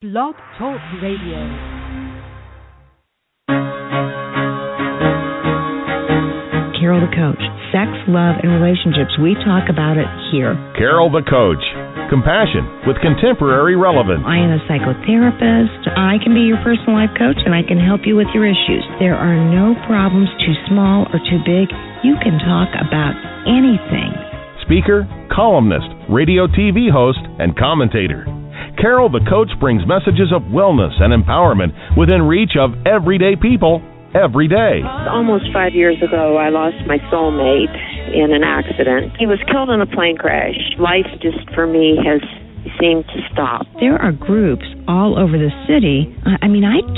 Blog Talk Radio. Carol the Coach. Sex, love, and relationships. We talk about it here. Carol the Coach. Compassion with contemporary relevance. I am a psychotherapist. I can be your personal life coach, and I can help you with your issues. There are no problems too small or too big. You can talk about anything. Speaker, columnist, radio TV host, and commentator. Carol the Coach brings messages of wellness and empowerment within reach of everyday people every day. Almost 5 years ago, I lost my soulmate in an accident. He was killed in a plane crash. Life just, for me, has seemed to stop. There are groups all over the city. I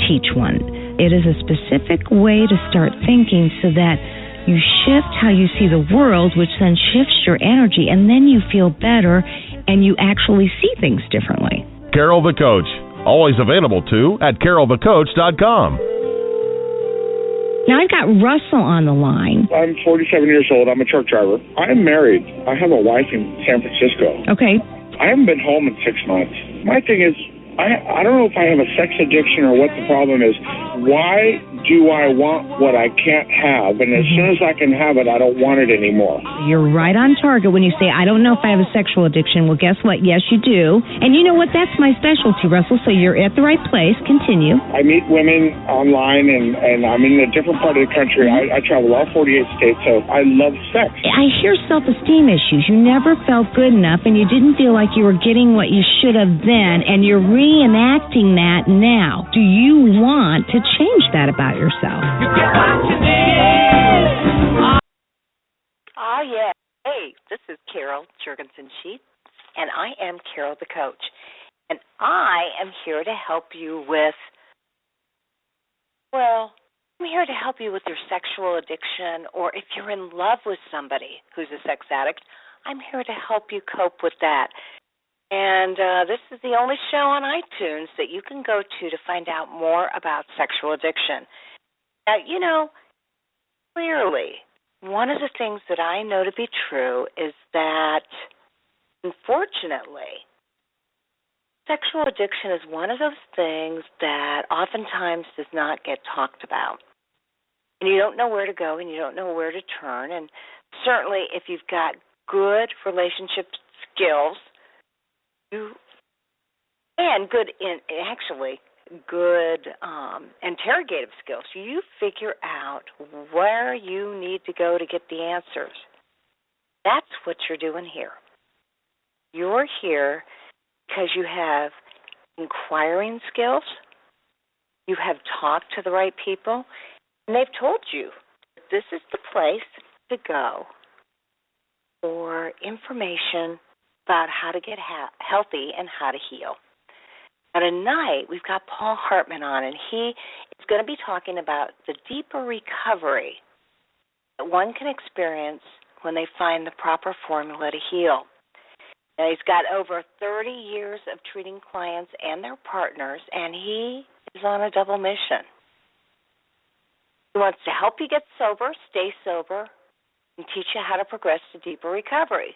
teach one. It is a specific way to start thinking so that you shift how you see the world, which then shifts your energy, and then you feel better and you actually see things differently. Carol the Coach. Always available, too, at carolthecoach.com. Now, I've got Russell on the line. I'm 47 years old. I'm a truck driver. I'm married. I have a wife in San Francisco. Okay. I haven't been home in 6 months. My thing is, I don't know if I have a sex addiction or what the problem is. Why do I want what I can't have? And as soon as I can have it, I don't want it anymore. You're right on target when you say, I don't know if I have a sexual addiction. Well, guess what? Yes, you do. And you know what? That's my specialty, Russell, so you're at the right place. Continue. I meet women online, and I'm in a different part of the country. I travel all 48 states, so I love sex. I hear self-esteem issues. You never felt good enough, and you didn't feel like you were getting what you should have then, and you're reenacting that now. Do you want to change that about yourself? You get what you need. Oh, yeah. Hey, this is Carol Jurgensen-Sheets, and I am Carol the Coach. And I am here to help you with, I'm here to help you with your sexual addiction, or if you're in love with somebody who's a sex addict, I'm here to help you cope with that. And this is the only show on iTunes that you can go to find out more about sexual addiction. Now, clearly, one of the things that I know to be true is that, unfortunately, sexual addiction is one of those things that oftentimes does not get talked about. And you don't know where to go and you don't know where to turn. And certainly if you've got good relationship skills, good interrogative skills, you figure out where you need to go to get the answers. That's what you're doing here. You're here because you have inquiring skills, you have talked to the right people, and they've told you this is the place to go for information about how to get healthy and how to heal. Now, tonight, we've got Paul Hartman on, and he is going to be talking about the deeper recovery that one can experience when they find the proper formula to heal. Now, he's got over 30 years of treating clients and their partners, and he is on a double mission. He wants to help you get sober, stay sober, and teach you how to progress to deeper recovery.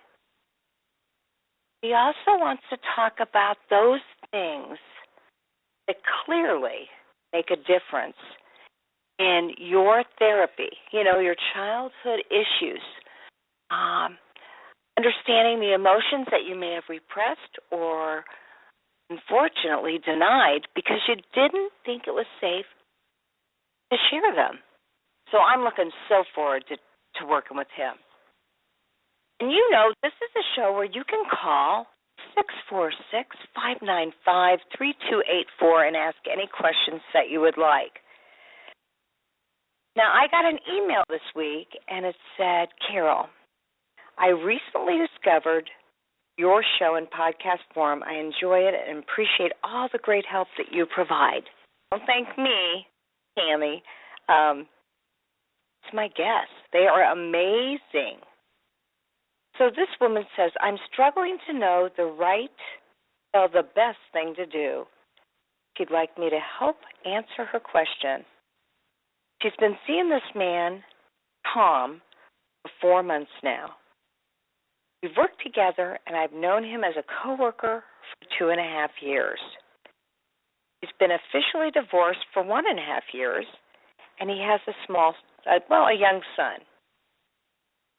He also wants to talk about those things that clearly make a difference in your therapy, your childhood issues, understanding the emotions that you may have repressed or unfortunately denied because you didn't think it was safe to share them. So I'm looking so forward to working with him. And this is a show where you can call 646-595-3284 and ask any questions that you would like. Now, I got an email this week, and it said, Carol, I recently discovered your show in podcast form. I enjoy it and appreciate all the great help that you provide. Don't thank me, Tammy. It's my guests. They are amazing. So this woman says, I'm struggling to know the best thing to do. She'd like me to help answer her question. She's been seeing this man, Tom, for 4 months now. We've worked together, and I've known him as a coworker for 2.5 years. been officially divorced for 1.5 years, and he has a young son.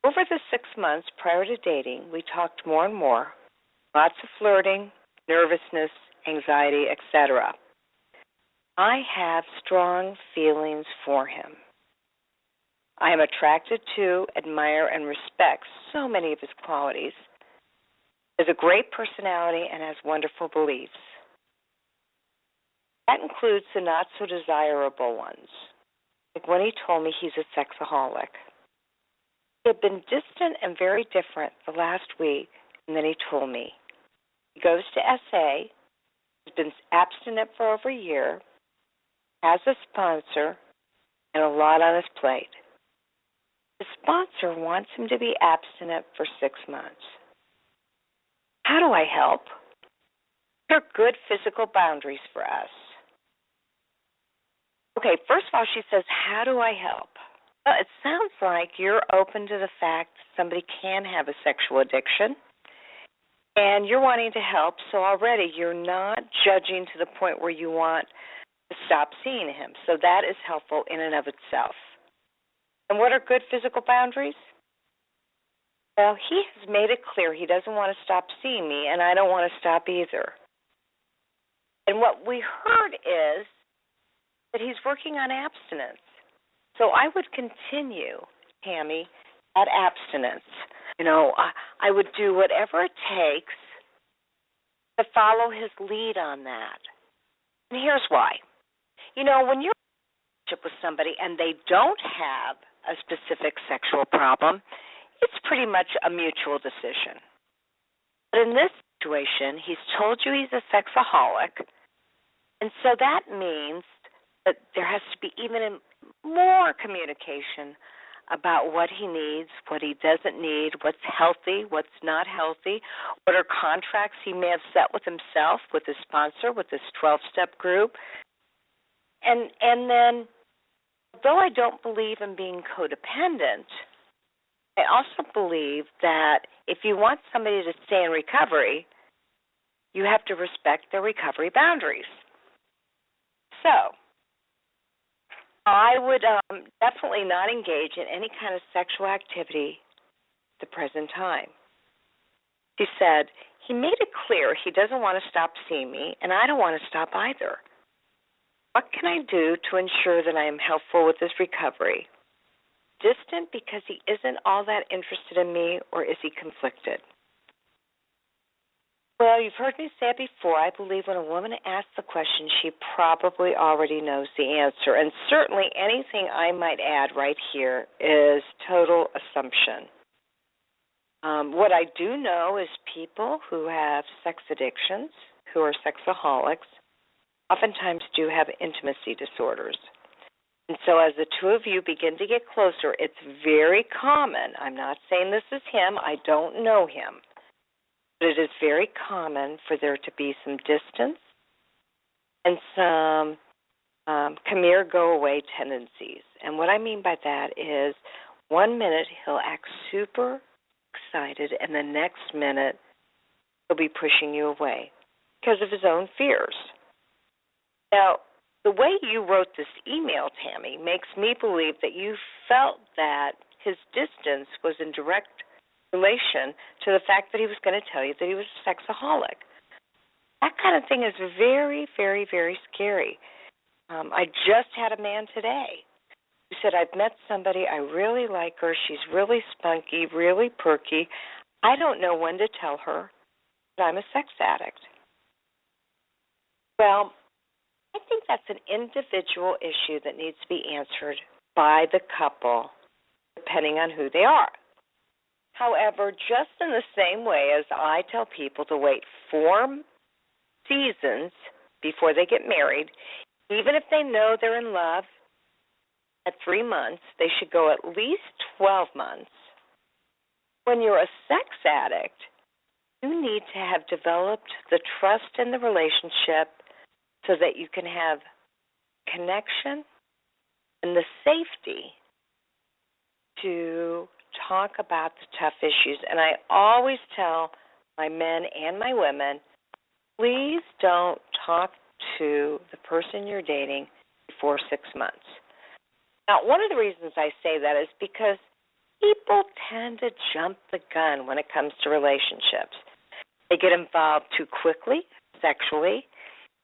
Over the 6 months prior to dating, we talked more and more, lots of flirting, nervousness, anxiety, etc. I have strong feelings for him. I am attracted to, admire, and respect so many of his qualities. He has a great personality and has wonderful beliefs. That includes the not-so-desirable ones, like when he told me he's a sexaholic. He had been distant and very different the last week, and then he told me. He goes to SA, has been abstinent for over a year, has a sponsor, and a lot on his plate. The sponsor wants him to be abstinent for 6 months. How do I help? What are good physical boundaries for us? Okay, first of all, she says, how do I help? Well, it sounds like you're open to the fact that somebody can have a sexual addiction, and you're wanting to help, so already you're not judging to the point where you want to stop seeing him. So that is helpful in and of itself. And what are good physical boundaries? Well, he has made it clear he doesn't want to stop seeing me, and I don't want to stop either. And what we heard is that he's working on abstinence. So I would continue, Tammy, at abstinence. I would do whatever it takes to follow his lead on that. And here's why. When you're in a relationship with somebody and they don't have a specific sexual problem, it's pretty much a mutual decision. But in this situation, he's told you he's a sexaholic, and so that means that there has to be even more communication about what he needs, what he doesn't need, what's healthy, what's not healthy, what are contracts he may have set with himself, with his sponsor, with his 12-step group. And then, though I don't believe in being codependent, I also believe that if you want somebody to stay in recovery, you have to respect their recovery boundaries. So, I would definitely not engage in any kind of sexual activity at the present time. She said, he made it clear he doesn't want to stop seeing me, and I don't want to stop either. What can I do to ensure that I am helpful with his recovery? Distant because he isn't all that interested in me, or is he conflicted? Well, you've heard me say it before. I believe when a woman asks the question, she probably already knows the answer. And certainly anything I might add right here is total assumption. What I do know is people who have sex addictions, who are sexaholics, oftentimes do have intimacy disorders. And so as the two of you begin to get closer, it's very common. I'm not saying this is him. I don't know him. But it is very common for there to be some distance and some come here, go away tendencies. And what I mean by that is 1 minute he'll act super excited, and the next minute he'll be pushing you away because of his own fears. Now, the way you wrote this email, Tammy, makes me believe that you felt that his distance was in direct relation to the fact that he was going to tell you that he was a sexaholic. That kind of thing is very, very, very scary. I just had a man today who said, I've met somebody, I really like her, she's really spunky, really perky. I don't know when to tell her that I'm a sex addict. Well, I think that's an individual issue that needs to be answered by the couple, depending on who they are. However, just in the same way as I tell people to wait 4 seasons before they get married, even if they know they're in love at 3 months, they should go at least 12 months. When you're a sex addict, you need to have developed the trust in the relationship so that you can have connection and the safety to talk about the tough issues. And I always tell my men and my women, please don't talk to the person you're dating before 6 months. Now, one of the reasons I say that is because people tend to jump the gun when it comes to relationships. They get involved too quickly, sexually,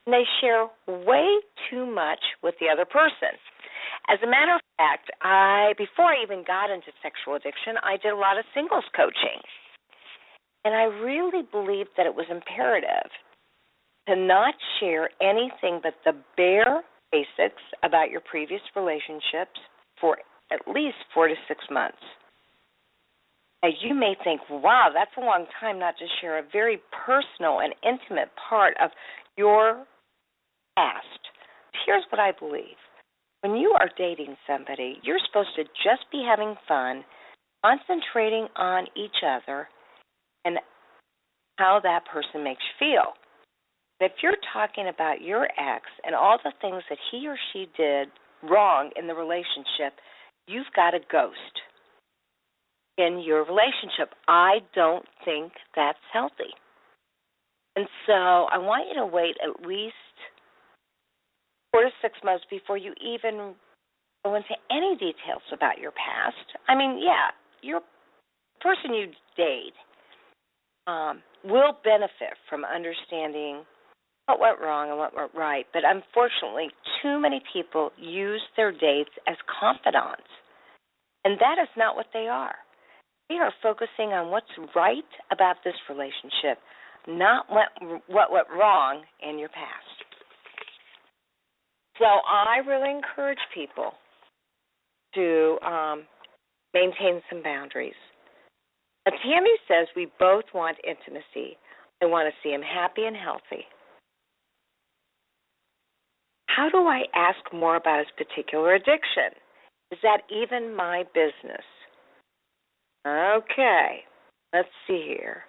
and they share way too much with the other person. As a matter of fact, before I even got into sexual addiction, I did a lot of singles coaching. And I really believed that it was imperative to not share anything but the bare basics about your previous relationships for at least 4 to 6 months. Now, you may think, wow, that's a long time not to share a very personal and intimate part of your past. Here's what I believe. When you are dating somebody, you're supposed to just be having fun, concentrating on each other and how that person makes you feel. If you're talking about your ex and all the things that he or she did wrong in the relationship, you've got a ghost in your relationship. I don't think that's healthy. And so I want you to wait at least 4 to 6 months before you even go into any details about your past. I mean, yeah, your person you date will benefit from understanding what went wrong and what went right. But unfortunately, too many people use their dates as confidants. And that is not what they are. They are focusing on what's right about this relationship, not what went wrong in your past. So I really encourage people to maintain some boundaries. Now, Tammy says we both want intimacy. I want to see him happy and healthy. How do I ask more about his particular addiction? Is that even my business? Okay, let's see here.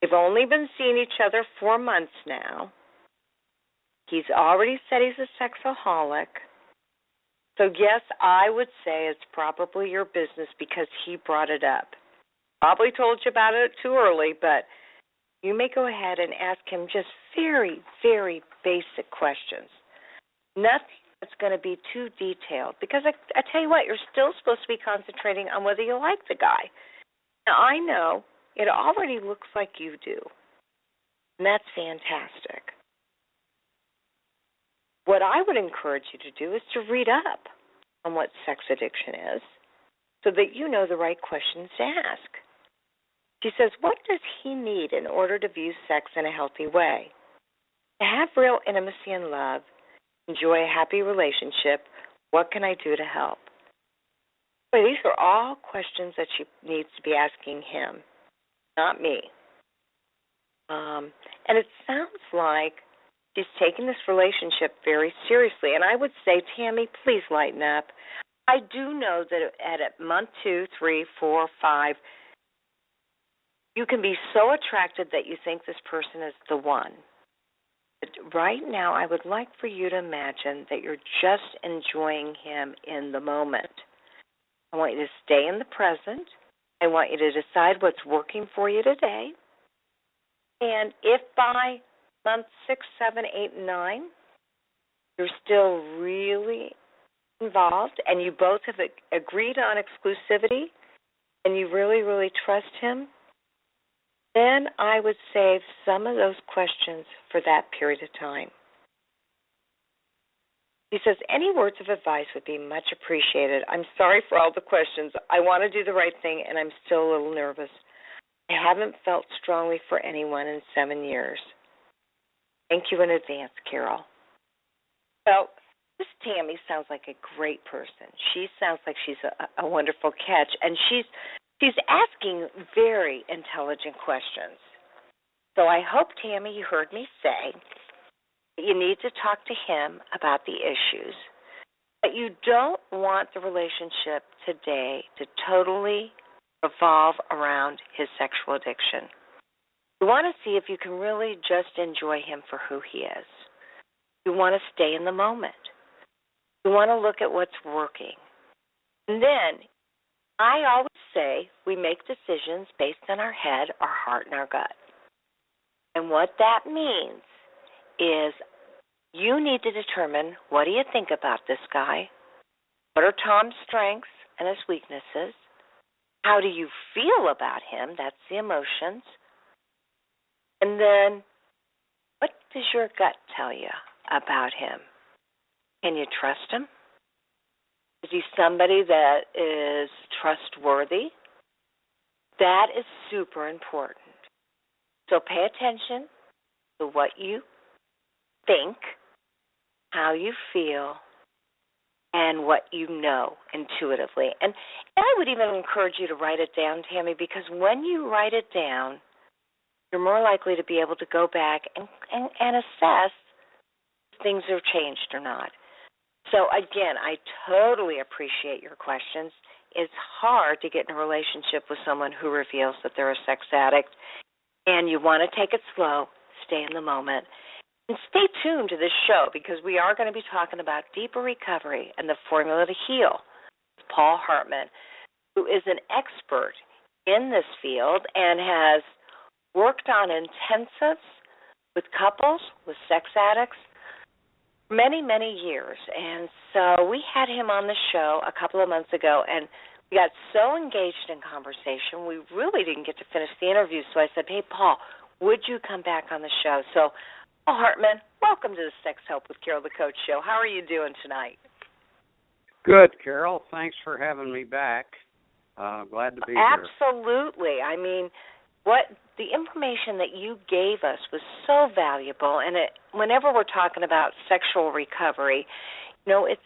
We've only been seeing each other 4 months now. He's already said he's a sexaholic. So, yes, I would say it's probably your business because he brought it up. Probably told you about it too early, but you may go ahead and ask him just very, very basic questions. Nothing that's going to be too detailed because I tell you what, you're still supposed to be concentrating on whether you like the guy. Now, I know it already looks like you do, and that's fantastic. What I would encourage you to do is to read up on what sex addiction is so that you know the right questions to ask. She says, what does he need in order to view sex in a healthy way? To have real intimacy and love, enjoy a happy relationship, what can I do to help? Boy, these are all questions that she needs to be asking him, not me. And it sounds like she's taking this relationship very seriously. And I would say, Tammy, please lighten up. I do know that at month 2, 3, 4, 5, you can be so attracted that you think this person is the one. But right now, I would like for you to imagine that you're just enjoying him in the moment. I want you to stay in the present. I want you to decide what's working for you today. And if by month 6, 7, 8, and 9, you're still really involved and you both have agreed on exclusivity and you really, really trust him, then I would save some of those questions for that period of time. He says, any words of advice would be much appreciated. I'm sorry for all the questions. I want to do the right thing, and I'm still a little nervous. I haven't felt strongly for anyone in 7 years. Thank you in advance, Carol. So this Tammy sounds like a great person. She sounds like she's a wonderful catch, and she's asking very intelligent questions. So I hope, Tammy, you heard me say that you need to talk to him about the issues, but you don't want the relationship today to totally revolve around his sexual addiction. You want to see if you can really just enjoy him for who he is. You want to stay in the moment. You want to look at what's working. And then I always say we make decisions based on our head, our heart, and our gut. And what that means is you need to determine, what do you think about this guy? What are Tom's strengths and his weaknesses? How do you feel about him? That's the emotions. And then, what does your gut tell you about him? Can you trust him? Is he somebody that is trustworthy? That is super important. So pay attention to what you think, how you feel, and what you know intuitively. And I would even encourage you to write it down, Tammy, because when you write it down, you're more likely to be able to go back and assess if things have changed or not. So, again, I totally appreciate your questions. It's hard to get in a relationship with someone who reveals that they're a sex addict, and you want to take it slow, stay in the moment, and stay tuned to this show because we are going to be talking about deeper recovery and the formula to heal with Paul Hartman, who is an expert in this field and has worked on intensives with couples, with sex addicts, many, many years. And so we had him on the show a couple of months ago, and we got so engaged in conversation, we really didn't get to finish the interview. So I said, hey, Paul, would you come back on the show? So, Paul Hartman, welcome to the Sex Help with Carol the Coach show. How are you doing tonight? Good, Carol. Thanks for having me back. Glad to be here. Absolutely. I mean, what the information that you gave us was so valuable, and whenever we're talking about sexual recovery, you know, it's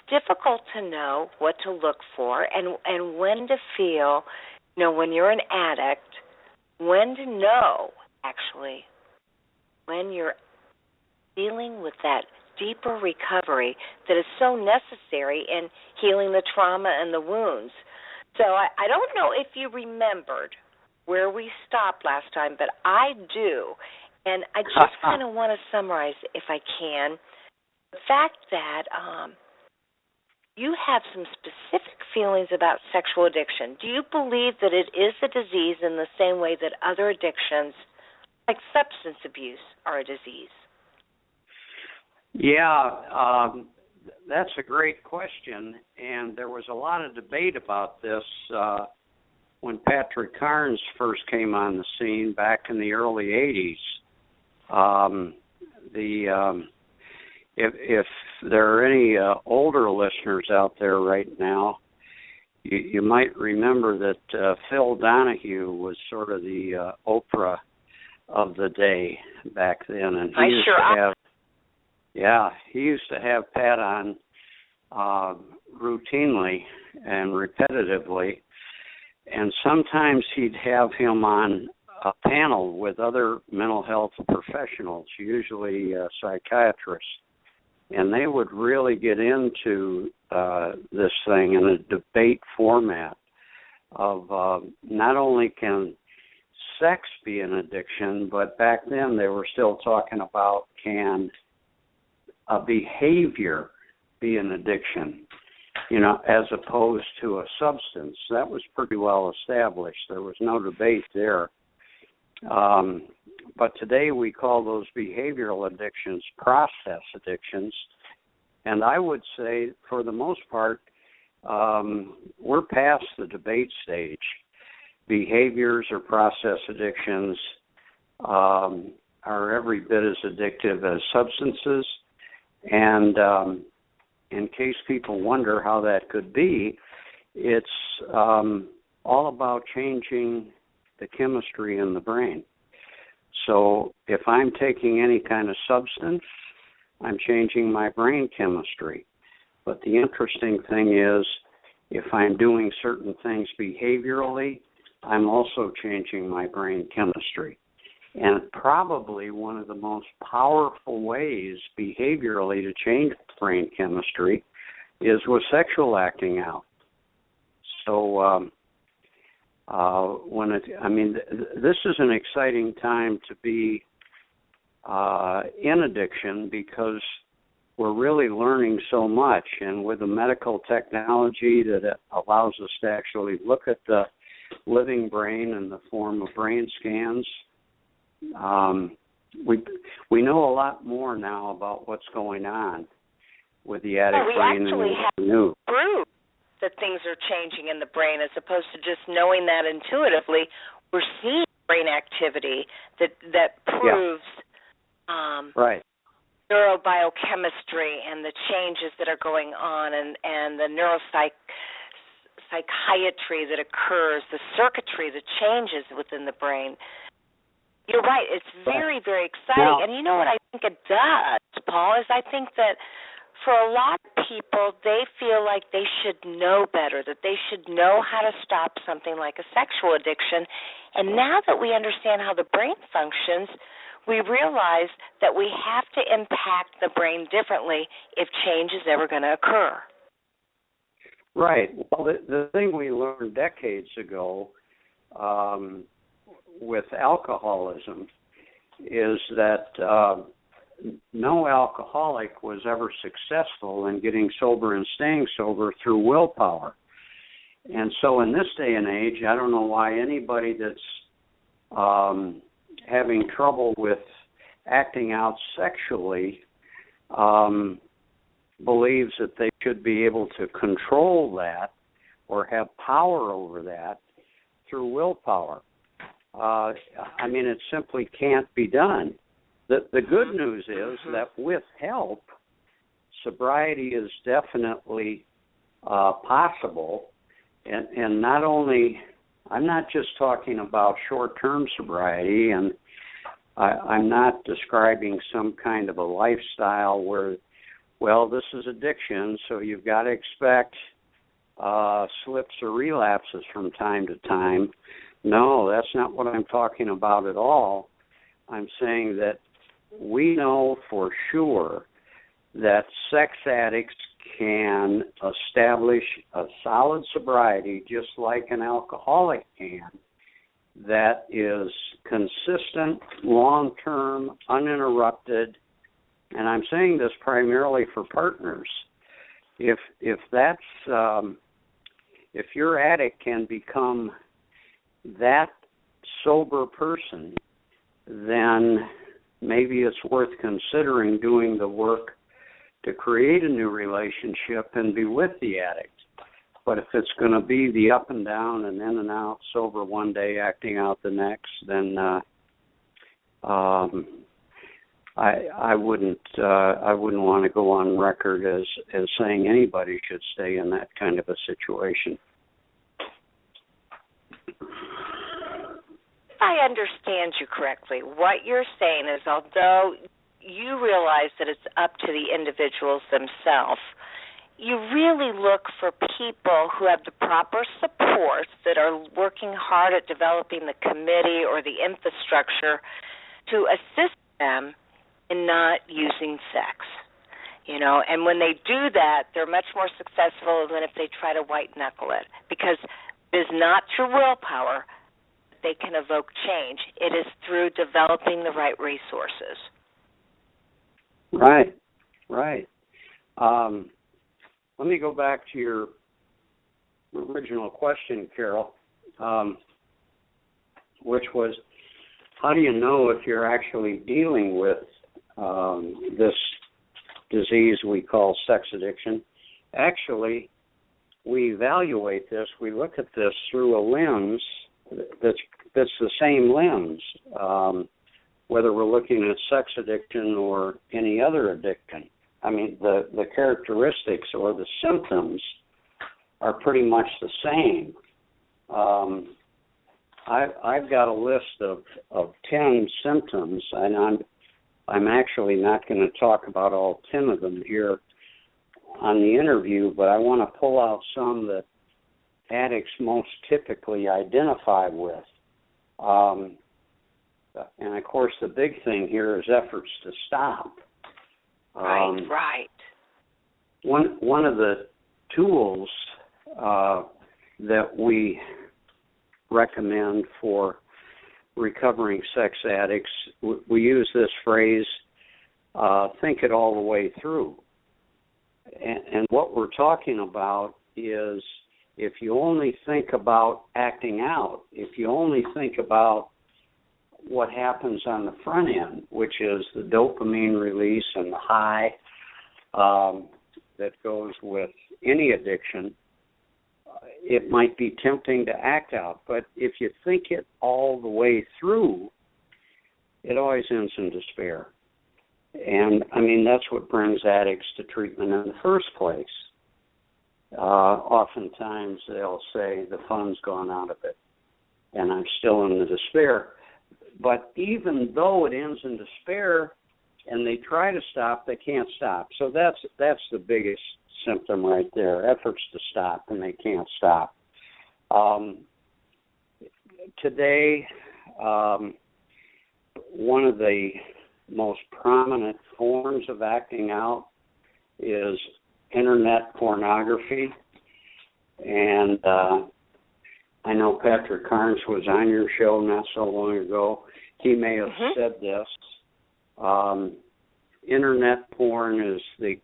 difficult to know what to look for and when to feel, you know, when you're an addict, when to know, actually, when you're dealing with that deeper recovery that is so necessary in healing the trauma and the wounds. So I don't know if you remembered where we stopped last time, but I do. And I just kind of want to summarize, if I can, the fact that you have some specific feelings about sexual addiction. Do you believe that it is a disease in the same way that other addictions, like substance abuse, are a disease? Yeah, that's a great question, and there was a lot of debate about this when Patrick Carnes first came on the scene back in the early 80s. If there are any older listeners out there right now, you might remember that Phil Donahue was sort of the Oprah of the day back then, and he used to have Pat on routinely and repetitively, and sometimes he'd have him on a panel with other mental health professionals, usually psychiatrists, and they would really get into this thing in a debate format of not only can sex be an addiction, but back then they were still talking about can a behavior be an addiction, you know, as opposed to a substance. That was pretty well established. There was no debate there. But today we call those behavioral addictions process addictions. And I would say, for the most part, we're past the debate stage. Behaviors or process addictions are every bit as addictive as substances. And in case people wonder how that could be, it's all about changing the chemistry in the brain. So if I'm taking any kind of substance, I'm changing my brain chemistry. But the interesting thing is, if I'm doing certain things behaviorally, I'm also changing my brain chemistry. And probably one of the most powerful ways behaviorally to change brain chemistry is with sexual acting out. So this is an exciting time to be in addiction because we're really learning so much. And with the medical technology that allows us to actually look at the living brain in the form of brain scans, we know a lot more now about what's going on with the addict brain than we knew. Proof that things are changing in the brain, as opposed to just knowing that intuitively. We're seeing brain activity that proves neurobiochemistry and the changes that are going on, and the psychiatry that occurs, the circuitry that changes within the brain. You're right. It's very, very exciting. Now, and you know what I think it does, Paul, is I think that for a lot of people, they feel like they should know better, that they should know how to stop something like a sexual addiction. And now that we understand how the brain functions, we realize that we have to impact the brain differently if change is ever going to occur. Right. Well, the thing we learned decades ago with alcoholism is that no alcoholic was ever successful in getting sober and staying sober through willpower. And so in this day and age, I don't know why anybody that's having trouble with acting out sexually believes that they should be able to control that or have power over that through willpower. I mean, it simply can't be done. The good news is that with help, sobriety is definitely possible. And not only, I'm not just talking about short-term sobriety, and I'm not describing some kind of a lifestyle where, well, this is addiction, so you've got to expect slips or relapses from time to time. No, that's not what I'm talking about at all. I'm saying that we know for sure that sex addicts can establish a solid sobriety just like an alcoholic can, that is consistent, long-term, uninterrupted. And I'm saying this primarily for partners. If your addict can become that sober person, then maybe it's worth considering doing the work to create a new relationship and be with the addict. But if it's going to be the up and down and in and out, sober one day, acting out the next, then I wouldn't want to go on record as saying anybody should stay in that kind of a situation. I understand you correctly. What you're saying is, although you realize that it's up to the individuals themselves, you really look for people who have the proper supports, that are working hard at developing the committee or the infrastructure to assist them in not using sex. And when they do that, they're much more successful than if they try to white-knuckle it, because it is not through willpower they can evoke change. It is through developing the right resources. Right. Let me go back to your original question, Carol, which was, how do you know if you're actually dealing with this disease we call sex addiction? Actually, we evaluate this, we look at this through a lens that's the same lens, whether we're looking at sex addiction or any other addiction. I mean, the characteristics or the symptoms are pretty much the same. I've got a list of 10 symptoms, and I'm actually not going to talk about all 10 of them here on the interview, but I want to pull out some that addicts most typically identify with. And, of course, the big thing here is efforts to stop. Right. One of the tools that we recommend for recovering sex addicts, we use this phrase, think it all the way through. And what we're talking about is, if you only think about acting out, if you only think about what happens on the front end, which is the dopamine release and the high that goes with any addiction, it might be tempting to act out. But if you think it all the way through, it always ends in despair. And, I mean, that's what brings addicts to treatment in the first place. Oftentimes they'll say the fun's gone out of it, and I'm still in the despair. But even though it ends in despair and they try to stop, they can't stop. So that's the biggest symptom right there, efforts to stop, and they can't stop. Today, one of the most prominent forms of acting out is internet pornography. And I know Patrick Carnes was on your show not so long ago. He may have said this. Internet porn is the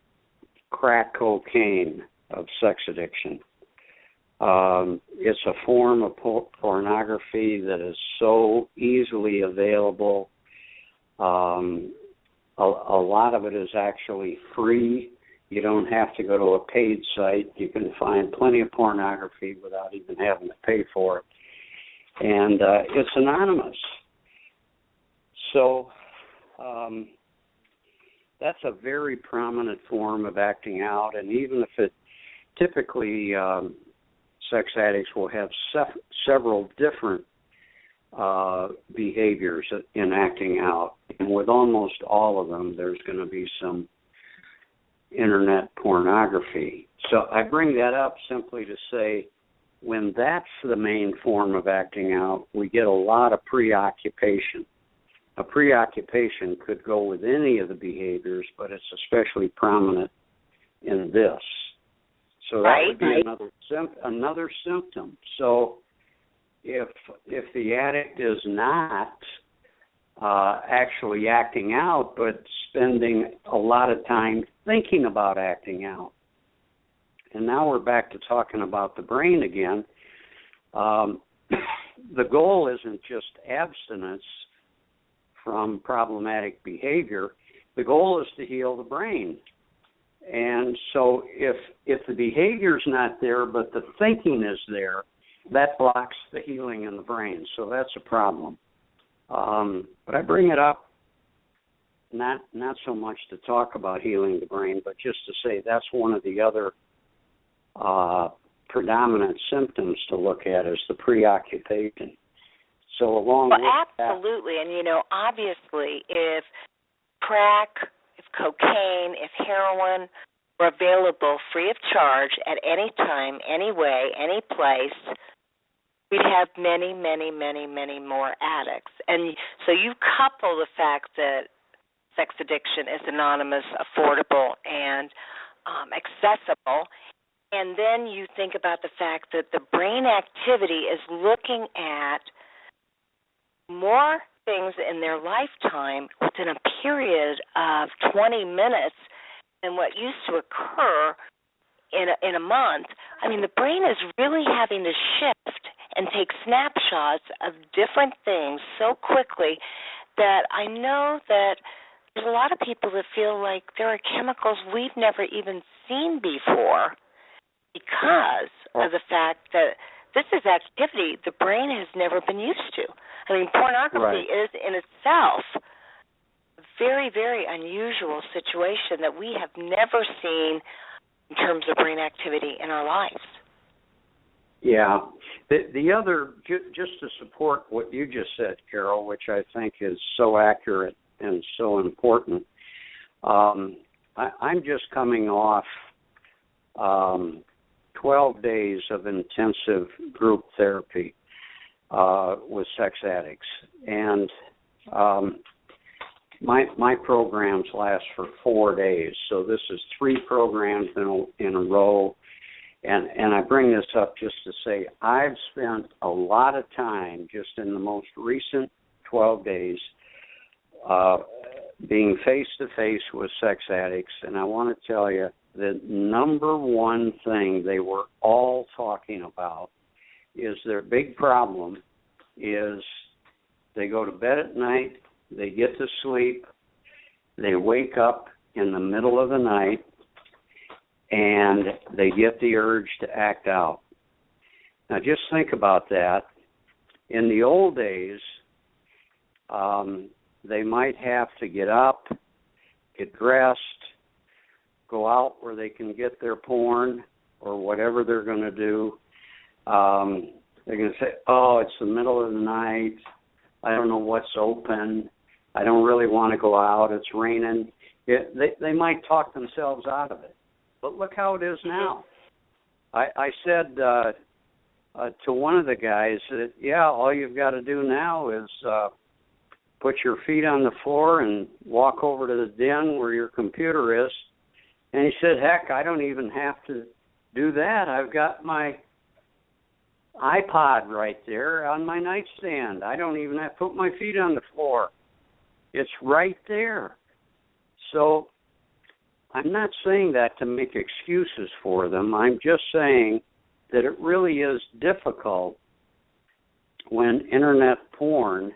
crack cocaine of sex addiction. It's a form of pornography that is so easily available. A lot of it is actually free. You don't have to go to a paid site. You can find plenty of pornography without even having to pay for it. And it's anonymous. So that's a very prominent form of acting out. And even if it typically sex addicts will have several different behaviors in acting out. And with almost all of them, there's going to be some internet pornography. So I bring that up simply to say when that's the main form of acting out, we get a lot of preoccupation. A preoccupation could go with any of the behaviors, but it's especially prominent in this. So that would be another symptom. So if the addict is not actually acting out, but spending a lot of time thinking about acting out, and now we're back to talking about the brain again, the goal isn't just abstinence from problematic behavior. The goal is to heal the brain. And so if the behavior's not there, but the thinking is there, that blocks the healing in the brain. So that's a problem. But I bring it up not so much to talk about healing the brain, but just to say that's one of the other predominant symptoms to look at is the preoccupation. So along with absolutely. And, obviously, if crack, if cocaine, if heroin were available free of charge at any time, any way, any place, we'd have many, many, many, many more addicts. And so you couple the fact that sex addiction is anonymous, affordable, and accessible, and then you think about the fact that the brain activity is looking at more things in their lifetime within a period of 20 minutes than what used to occur in a month. I mean, the brain is really having to shift and take snapshots of different things so quickly that I know that there's a lot of people that feel like there are chemicals we've never even seen before because of the fact that this is activity the brain has never been used to. I mean, pornography is in itself a very, very unusual situation that we have never seen in terms of brain activity in our lives. Yeah. The other, just to support what you just said, Carol, which I think is so accurate and so important, I'm just coming off 12 days of intensive group therapy with sex addicts. And my programs last for 4 days. So this is 3 programs in a row. And I bring this up just to say I've spent a lot of time just in the most recent 12 days being face-to-face with sex addicts. And I want to tell you, the number one thing they were all talking about is their big problem is They go to bed at night, they get to sleep, they wake up in the middle of the night, and they get the urge to act out. Now just think about that. In the old days, they might have to get up, get dressed, go out where they can get their porn or whatever they're going to do. They're going to say, oh, it's the middle of the night. I don't know what's open. I don't really want to go out. It's raining. They might talk themselves out of it. But look how it is now. I said to one of the guys that, yeah, all you've got to do now is put your feet on the floor and walk over to the den where your computer is. And he said, heck, I don't even have to do that. I've got my iPod right there on my nightstand. I don't even have to put my feet on the floor. It's right there. So I'm not saying that to make excuses for them. I'm just saying that it really is difficult when internet porn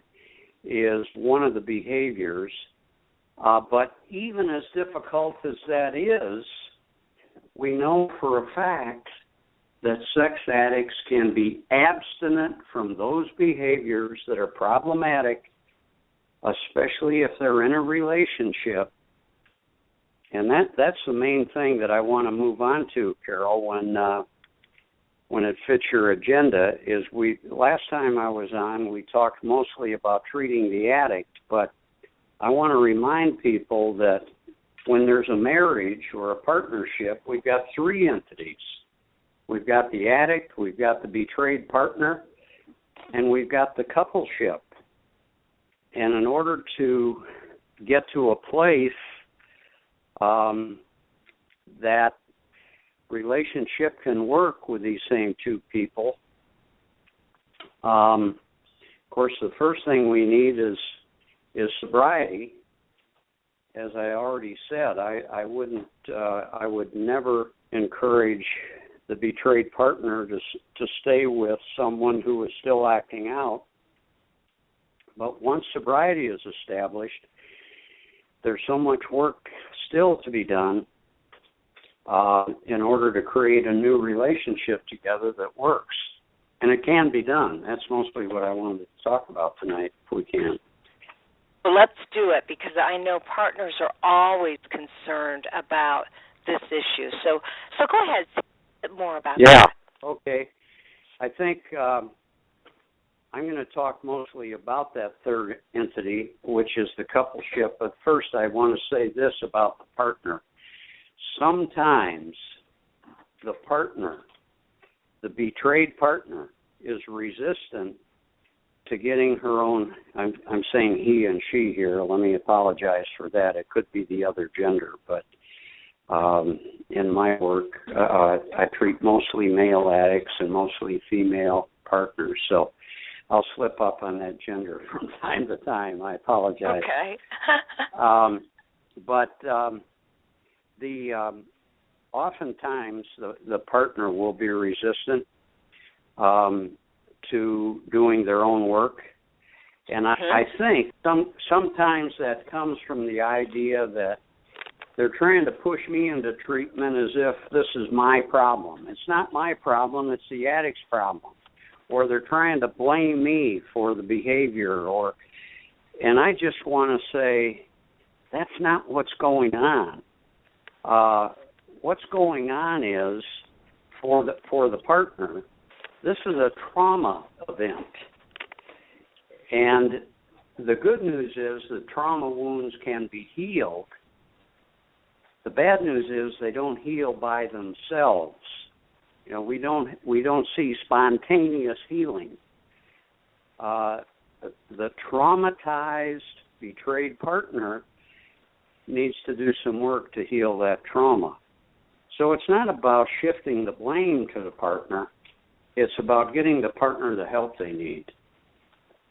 is one of the behaviors. But even as difficult as that is, we know for a fact that sex addicts can be abstinent from those behaviors that are problematic, especially if they're in a relationship. And that's the main thing that I want to move on to, Carol, when it fits your agenda, is last time I was on, we talked mostly about treating the addict, but I want to remind people that when there's a marriage or a partnership, we've got three entities. We've got the addict, we've got the betrayed partner, and we've got the coupleship. And in order to get to a place that relationship can work with these same two people, of course, the first thing we need is sobriety. As I already said, I would never encourage the betrayed partner to stay with someone who is still acting out. But once sobriety is established, there's so much work still to be done in order to create a new relationship together that works. And it can be done. That's mostly what I wanted to talk about tonight, if we can. Well, let's do it, because I know partners are always concerned about this issue. So go ahead, say a bit more about that. Yeah, okay. I think I'm going to talk mostly about that third entity, which is the coupleship. But first, I want to say this about the partner. Sometimes the partner, the betrayed partner, is resistant to getting her own, I'm saying he and she here, let me apologize for that. It could be the other gender, but in my work, I treat mostly male addicts and mostly female partners, so I'll slip up on that gender from time to time. I apologize. Okay. But oftentimes the partner will be resistant to doing their own work, and I think sometimes that comes from the idea that they're trying to push me into treatment as if this is my problem. It's not my problem, it's the addict's problem. Or they're trying to blame me for the behavior, and I just want to say that's not what's going on. What's going on is for the partner, this is a trauma event. And the good news is that trauma wounds can be healed. The bad news is they don't heal by themselves. You know, we don't see spontaneous healing. The traumatized, betrayed partner needs to do some work to heal that trauma. So it's not about shifting the blame to the partner. It's about getting the partner the help they need.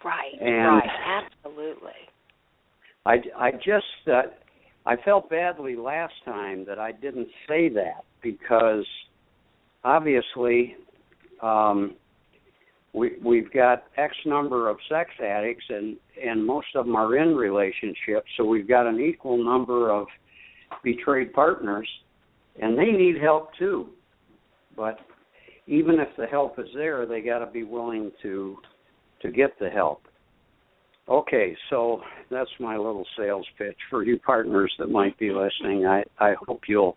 Right, and right, absolutely. I felt badly last time that I didn't say that, because obviously we've got X number of sex addicts, and most of them are in relationships, so we've got an equal number of betrayed partners, and they need help too. But even if the help is there, they got to be willing to get the help. Okay, so that's my little sales pitch for you partners that might be listening. I hope you'll.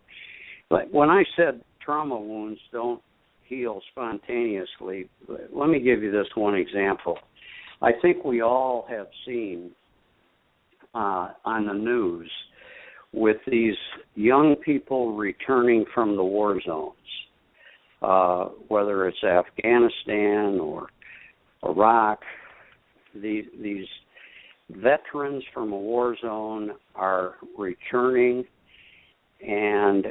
But when I said trauma wounds don't heal spontaneously, let me give you this one example. I think we all have seen on the news with these young people returning from the war zones, whether it's Afghanistan or Iraq. These veterans from a war zone are returning, and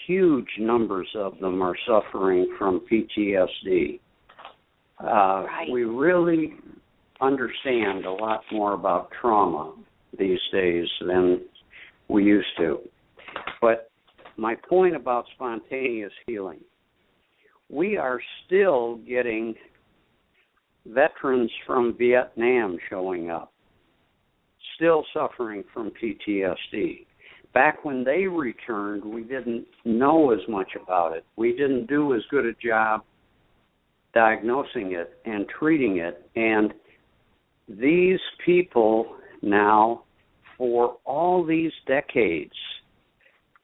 huge numbers of them are suffering from PTSD. Right. We really understand a lot more about trauma these days than we used to. But my point about spontaneous healing, we are still getting veterans from Vietnam showing up, still suffering from PTSD. Back when they returned, we didn't know as much about it. We didn't do as good a job diagnosing it and treating it. And these people now, for all these decades,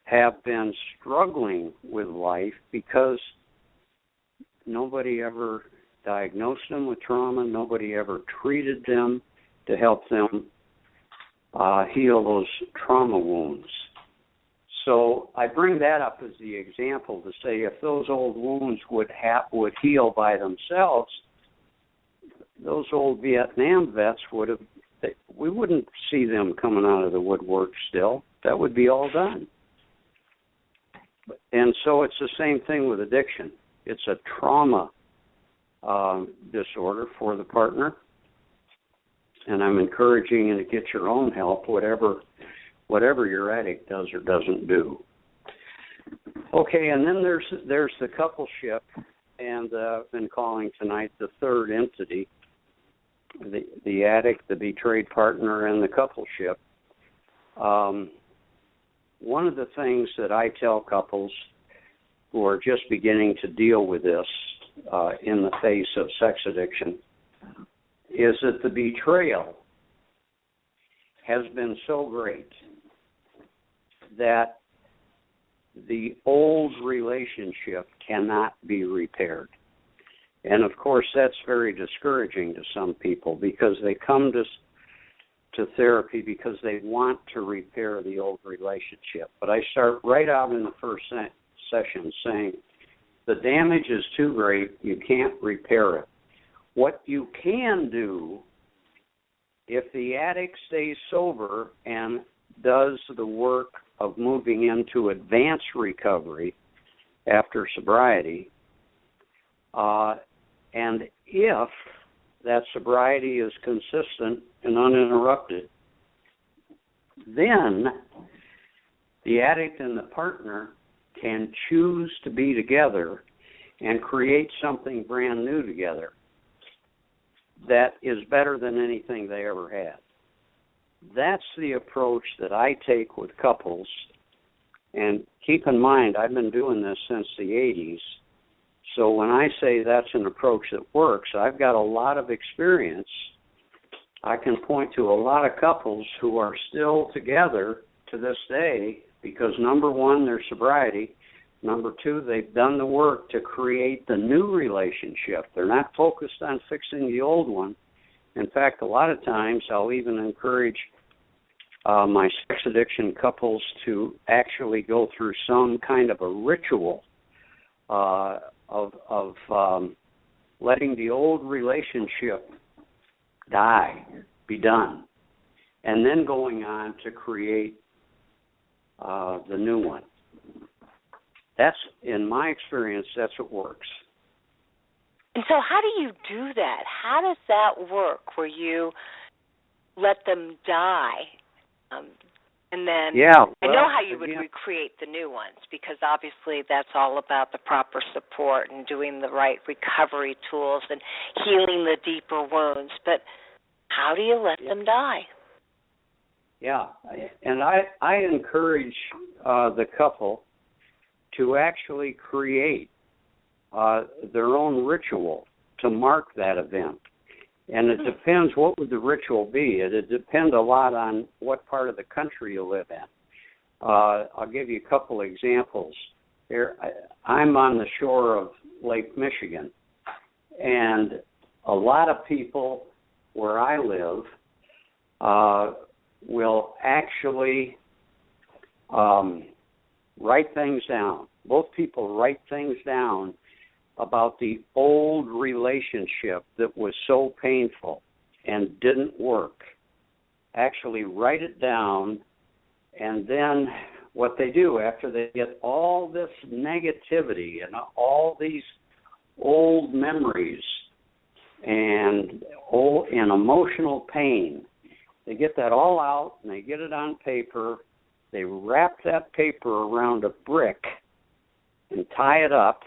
have been struggling with life because nobody ever diagnosed them with trauma. Nobody ever treated them to help them heal those trauma wounds. So I bring that up as the example to say if those old wounds would heal by themselves, those old Vietnam vets we wouldn't see them coming out of the woodwork still. That would be all done. And so it's the same thing with addiction. It's a trauma disorder for the partner, and I'm encouraging you to get your own help, whatever your addict does or doesn't do. Okay, and then there's the coupleship, and I've been calling tonight the third entity, the addict, the betrayed partner, and the coupleship. One of the things that I tell couples who are just beginning to deal with this in the face of sex addiction is that the betrayal has been so great that the old relationship cannot be repaired. And, of course, that's very discouraging to some people because they come to therapy because they want to repair the old relationship. But I start right out in the first session saying, the damage is too great, you can't repair it. What you can do, if the addict stays sober and does the work of moving into advanced recovery after sobriety, and if that sobriety is consistent and uninterrupted, then the addict and the partner can choose to be together and create something brand new together that is better than anything they ever had. That's the approach that I take with couples. And keep in mind, I've been doing this since the 80s. So when I say that's an approach that works, I've got a lot of experience. I can point to a lot of couples who are still together to this day because, number one, their sobriety. Number two, they've done the work to create the new relationship. They're not focused on fixing the old one. In fact, a lot of times I'll even encourage my sex addiction couples to actually go through some kind of a ritual of letting the old relationship die, be done, and then going on to create the new one. That's, in my experience, that's what works. And so how do you do that? How does that work where you let them die? And then I know how you would recreate the new ones, because obviously that's all about the proper support and doing the right recovery tools and healing the deeper wounds. But how do you let them die? Yeah, and I encourage the couple to actually create their own ritual to mark that event. And it depends, what would the ritual be? It depends a lot on what part of the country you live in. I'll give you a couple examples. Here, I'm on the shore of Lake Michigan, and a lot of people where I live will actually write things down. Both people write things down about the old relationship that was so painful and didn't work. Actually write it down, and then what they do after they get all this negativity and all these old memories and emotional pain, they get that all out and they get it on paper. They wrap that paper around a brick and tie it up,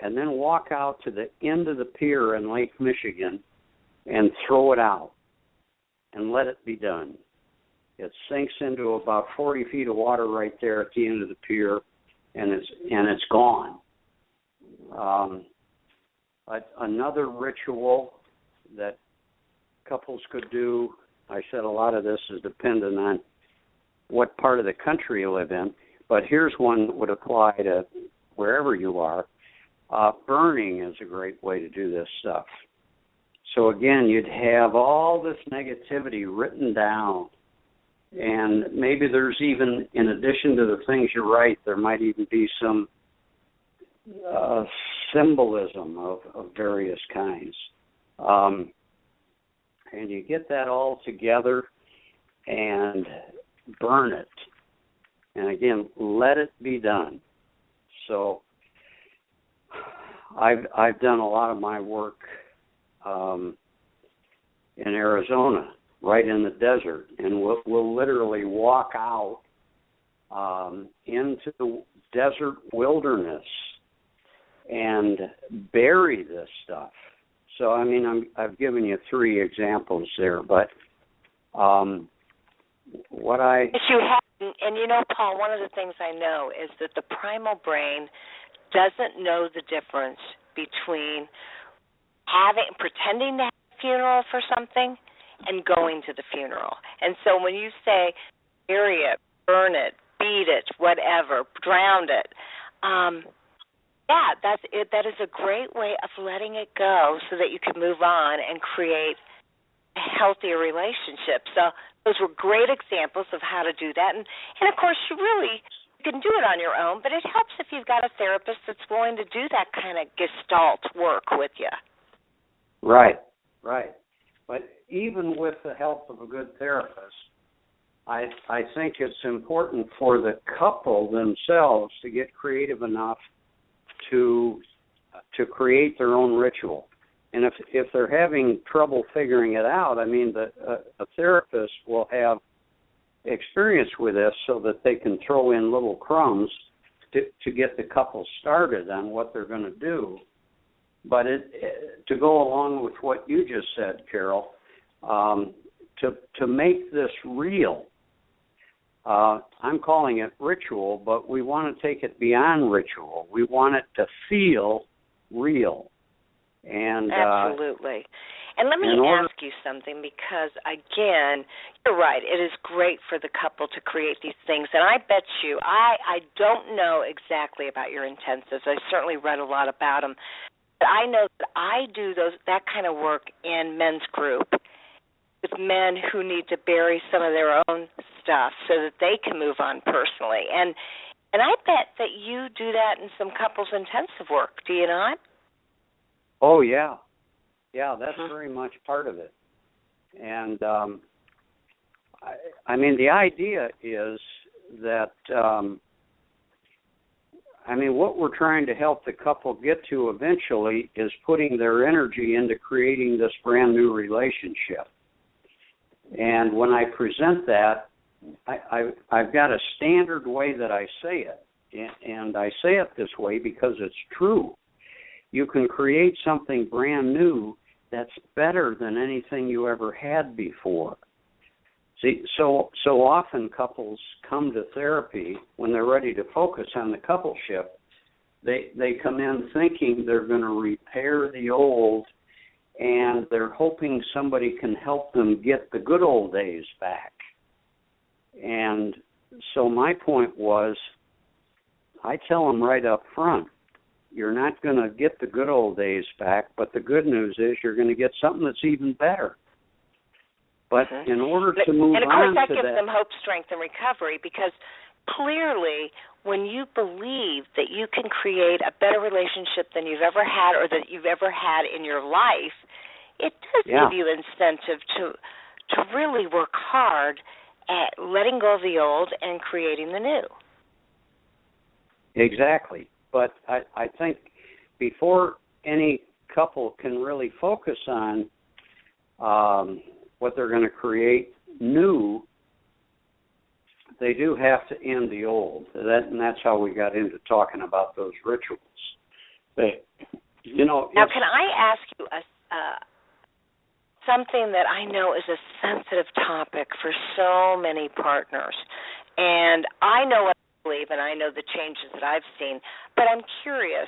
and then walk out to the end of the pier in Lake Michigan and throw it out and let it be done. It sinks into about 40 feet of water right there at the end of the pier, and it's gone. Another ritual that couples could do, I said a lot of this is dependent on what part of the country you live in, but here's one that would apply to wherever you are. Burning is a great way to do this stuff. So again, you'd have all this negativity written down, and maybe there's even, in addition to the things you write, there might even be some symbolism of various kinds. And you get that all together and burn it. And again, let it be done. So I've done a lot of my work in Arizona, right in the desert, and we'll literally walk out into the desert wilderness and bury this stuff. So, I mean, I've given you 3 examples there, but what I... Yes, you have, and you know, Paul, one of the things I know is that the primal brain doesn't know the difference between pretending to have a funeral for something and going to the funeral. And so when you say bury it, burn it, beat it, whatever, drown it, that's it. That is a great way of letting it go so that you can move on and create a healthier relationship. So those were great examples of how to do that. And of course, you can do it on your own, but it helps if you've got a therapist that's willing to do that kind of gestalt work with you. Right. But even with the help of a good therapist, I think it's important for the couple themselves to get creative enough to create their own ritual. And if they're having trouble figuring it out, I mean, a therapist will have experience with this so that they can throw in little crumbs to get the couple started on what they're going to do. But to go along with what you just said, Carol, to make this real, I'm calling it ritual, but we want to take it beyond ritual. We want it to feel real. And absolutely. And let me ask you something, because, again, you're right. It is great for the couple to create these things. And I bet you, I don't know exactly about your intensives. I certainly read a lot about them. But I know that I do that kind of work in men's group with men who need to bury some of their own stuff so that they can move on personally. And I bet that you do that in some couples intensive work, do you not? Oh, yeah. Yeah, that's very much part of it. And, I mean, the idea is that, what we're trying to help the couple get to eventually is putting their energy into creating this brand new relationship. And when I present that, I've got a standard way that I say it, and I say it this way because it's true. You can create something brand new that's better than anything you ever had before. See, so often couples come to therapy when they're ready to focus on the coupleship. They come in thinking they're going to repair the old, and they're hoping somebody can help them get the good old days back. And so my point was, I tell them right up front, you're not going to get the good old days back, but the good news is you're going to get something that's even better. But in order to move on to that... And, of course, that gives them hope, strength, and recovery, because clearly when you believe that you can create a better relationship than you've ever had or that you've ever had in your life, it does give you incentive to really work hard at letting go of the old and creating the new. Exactly. But I think before any couple can really focus on what they're going to create new, they do have to end the old. And that's how we got into talking about those rituals. But, now, can I ask you something that I know is a sensitive topic for so many partners? And I know what I believe, and I know the changes that I've seen, but I'm curious.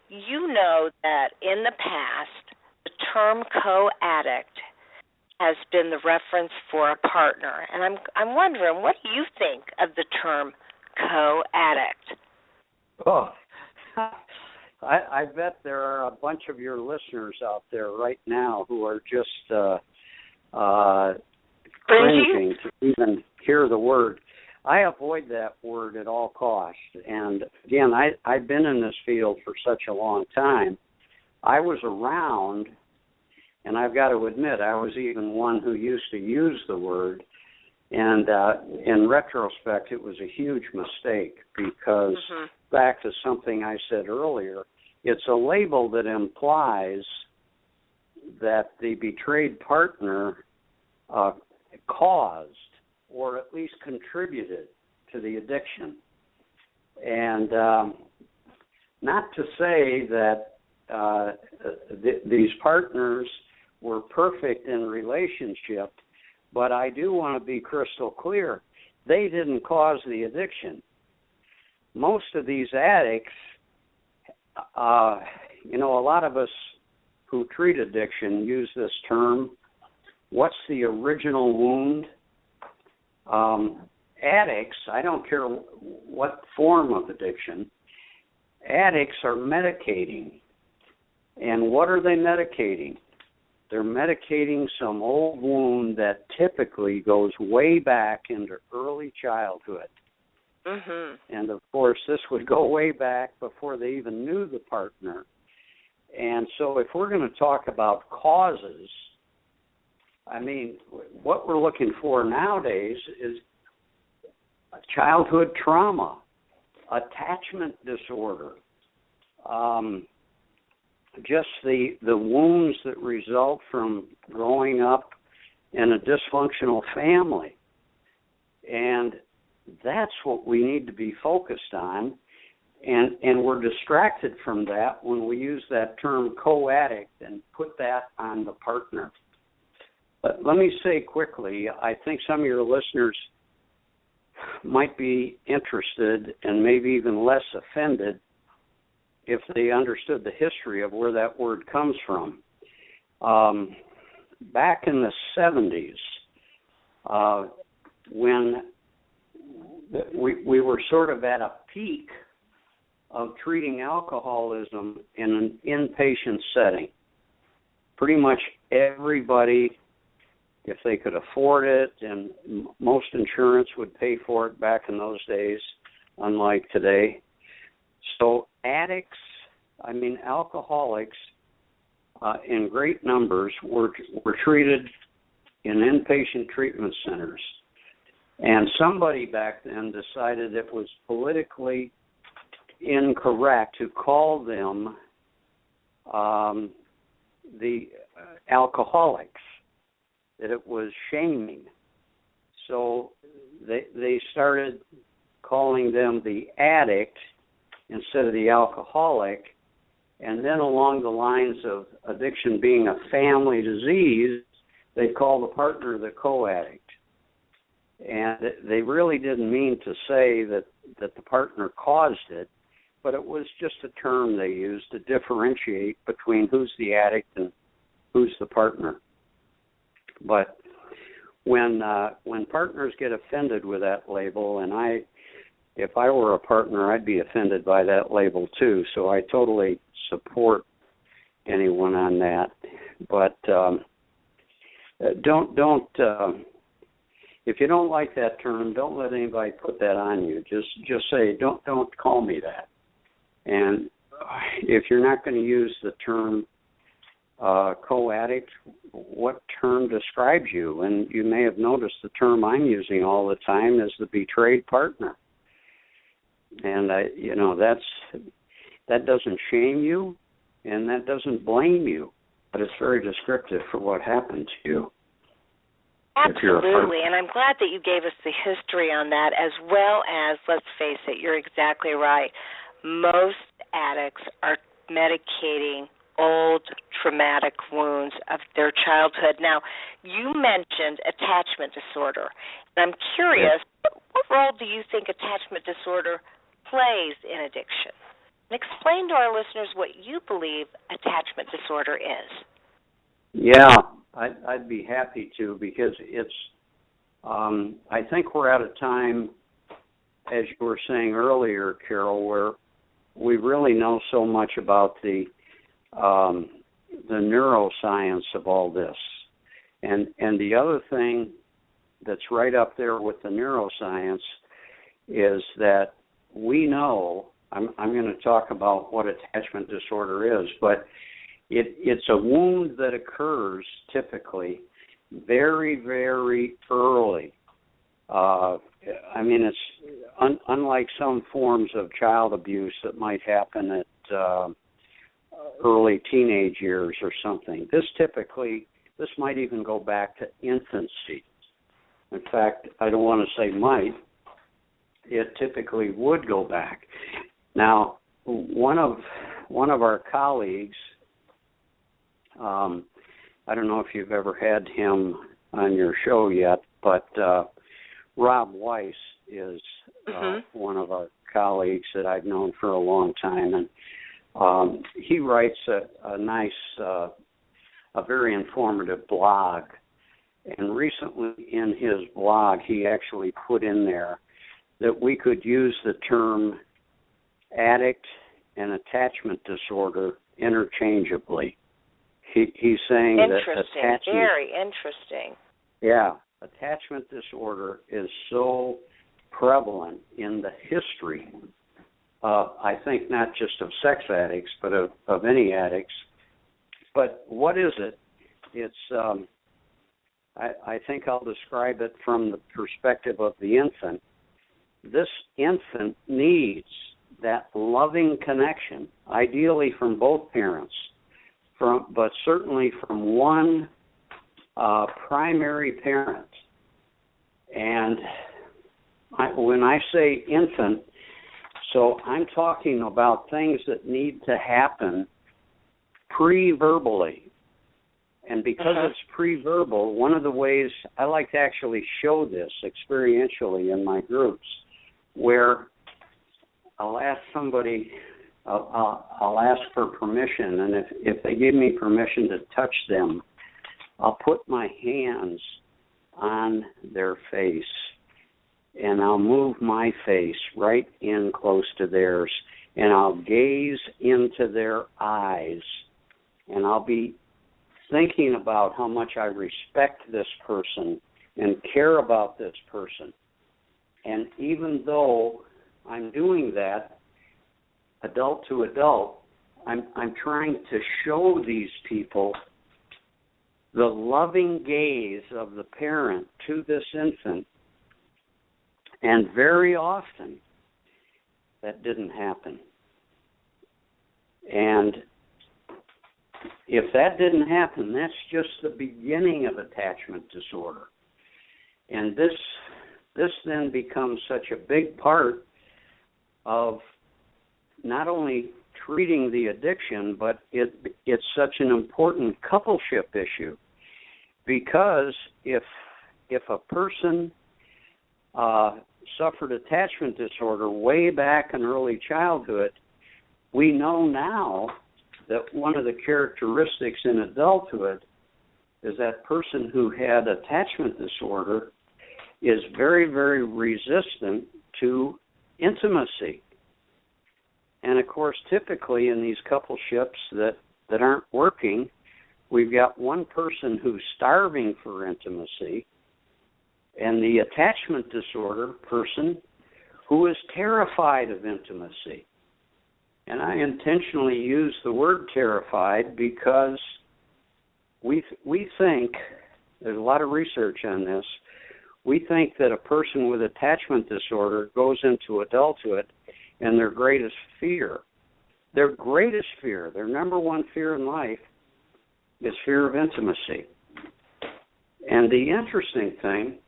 You know that in the past, the term co-addict has been the reference for a partner. And I'm wondering, what do you think of the term co-addict? Oh, I bet there are a bunch of your listeners out there right now who are just cringing to even hear the word. I avoid that word at all costs. And, again, I've been in this field for such a long time. I was around, and I've got to admit, I was even one who used to use the word. And in retrospect, it was a huge mistake because, back to something I said earlier, it's a label that implies that the betrayed partner caused or at least contributed to the addiction. And not to say that these partners were perfect in relationship, but I do want to be crystal clear. They didn't cause the addiction. Most of these addicts, a lot of us who treat addiction use this term, what's the original wound? Addicts, I don't care what form of addiction, addicts are medicating. And what are they medicating? They're medicating some old wound that typically goes way back into early childhood. And, of course, this would go way back before they even knew the partner. And so if we're going to talk about causes, I mean, what we're looking for nowadays is childhood trauma, attachment disorder, just the wounds that result from growing up in a dysfunctional family. And that's what we need to be focused on. And we're distracted from that when we use that term co-addict and put that on the partner. But let me say quickly, I think some of your listeners might be interested and maybe even less offended if they understood the history of where that word comes from. Back in the 70s, when we were sort of at a peak of treating alcoholism in an inpatient setting, pretty much everybody, if they could afford it, and most insurance would pay for it back in those days, unlike today. So alcoholics in great numbers were treated in inpatient treatment centers. And somebody back then decided it was politically incorrect to call them the alcoholics, that it was shaming. So they started calling them the addict instead of the alcoholic, and then along the lines of addiction being a family disease, they call the partner the co-addict. And they really didn't mean to say that the partner caused it, but it was just a term they used to differentiate between who's the addict and who's the partner. But when partners get offended with that label, and if I were a partner, I'd be offended by that label too. So I totally support anyone on that. But don't. If you don't like that term, don't let anybody put that on you. Just say, don't call me that. And if you're not going to use the term co-addict, what term describes you? And you may have noticed the term I'm using all the time is the betrayed partner. And that doesn't shame you, and that doesn't blame you, but it's very descriptive for what happened to you. Absolutely, and I'm glad that you gave us the history on that, as well as, let's face it, you're exactly right. Most addicts are medicating old traumatic wounds of their childhood. Now, you mentioned attachment disorder, and I'm curious, what role do you think attachment disorder plays in addiction? And explain to our listeners what you believe attachment disorder is. Yeah, I'd be happy to, because it's, I think we're at a time, as you were saying earlier, Carol, where we really know so much about the neuroscience of all this. And the other thing that's right up there with the neuroscience is that we know, I'm going to talk about what attachment disorder is, but it's a wound that occurs typically very, very early. It's unlike some forms of child abuse that might happen at early teenage years or something. This might even go back to infancy. In fact, I don't want to say might. It typically would go back. Now, one of our colleagues, I don't know if you've ever had him on your show yet, but Rob Weiss is one of our colleagues that I've known for a long time, and he writes a nice, a very informative blog. And recently in his blog, he actually put in there that we could use the term addict and attachment disorder interchangeably. He's saying that attachment... Very interesting. Yeah, attachment disorder is so prevalent in the history, I think not just of sex addicts, but of any addicts. But what is it? It's, I think I'll describe it from the perspective of the infant. This infant needs that loving connection, ideally from both parents, but certainly from one primary parent. And when I say infant, so I'm talking about things that need to happen pre-verbally. And because it's pre-verbal, one of the ways I like to actually show this experientially in my groups, where I'll ask somebody, I'll ask for permission, and if they give me permission to touch them, I'll put my hands on their face, and I'll move my face right in close to theirs, and I'll gaze into their eyes, and I'll be thinking about how much I respect this person and care about this person. And even though I'm doing that, adult to adult, I'm trying to show these people the loving gaze of the parent to this infant. And very often, that didn't happen. And if that didn't happen, that's just the beginning of attachment disorder. And this then becomes such a big part of not only treating the addiction, but it's such an important coupleship issue, because if a person suffered attachment disorder way back in early childhood, we know now that one of the characteristics in adulthood is that person who had attachment disorder is very, very resistant to intimacy. And, of course, typically in these coupleships that aren't working, we've got one person who's starving for intimacy and the attachment disorder person who is terrified of intimacy. And I intentionally use the word terrified because we think, there's a lot of research on this, we think that a person with attachment disorder goes into adulthood and their greatest fear, their number one fear in life is fear of intimacy. And the interesting thing,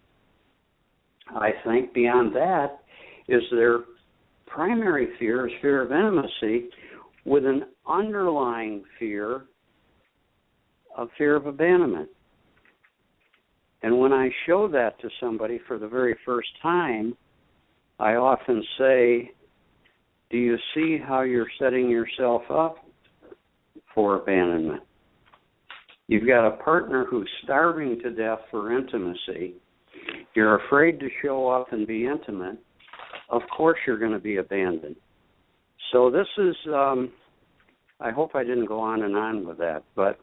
I think, beyond that, is their primary fear is fear of intimacy with an underlying fear of abandonment. And when I show that to somebody for the very first time, I often say, do you see how you're setting yourself up for abandonment? You've got a partner who's starving to death for intimacy. You're afraid to show up and be intimate. Of course you're going to be abandoned. So this is, I hope I didn't go on and on with that, but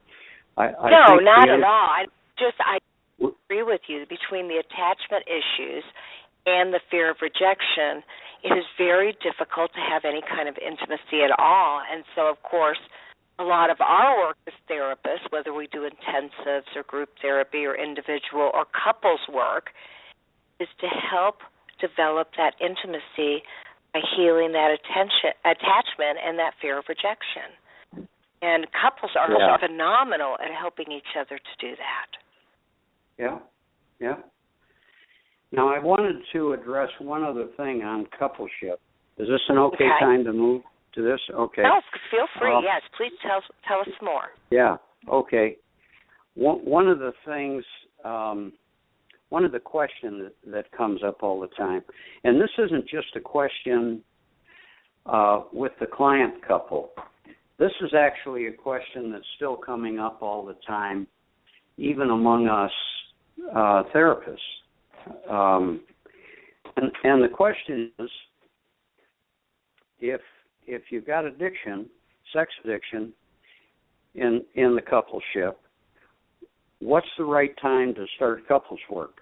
I No, think not at all. I agree with you. Between the attachment issues and the fear of rejection, it is very difficult to have any kind of intimacy at all. And so, of course, a lot of our work as therapists, whether we do intensives or group therapy or individual or couples work, is to help develop that intimacy by healing that attachment and that fear of rejection. And couples are phenomenal at helping each other to do that. Yeah. Now, I wanted to address one other thing on coupleship. Is this an okay time to move to this? Okay. No, feel free. Yes, please tell us more. Yeah, okay. One of the things, one of the questions that comes up all the time, and this isn't just a question with the client couple. This is actually a question that's still coming up all the time, even among us therapists. And the question is, if you've got addiction, sex addiction, in the coupleship, what's the right time to start couples work?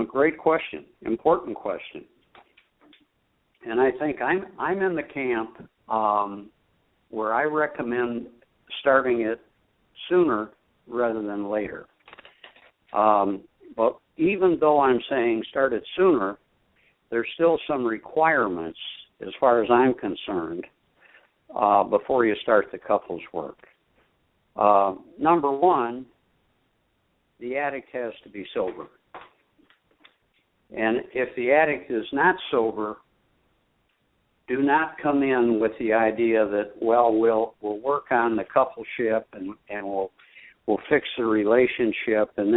Great question, important question. And I think I'm in the camp where I recommend starting it sooner rather than later. But even though I'm saying start it sooner, there's still some requirements, as far as I'm concerned, before you start the couples work. Number one, the addict has to be sober. And if the addict is not sober, do not come in with the idea that, well, we'll work on the coupleship and we'll fix the relationship and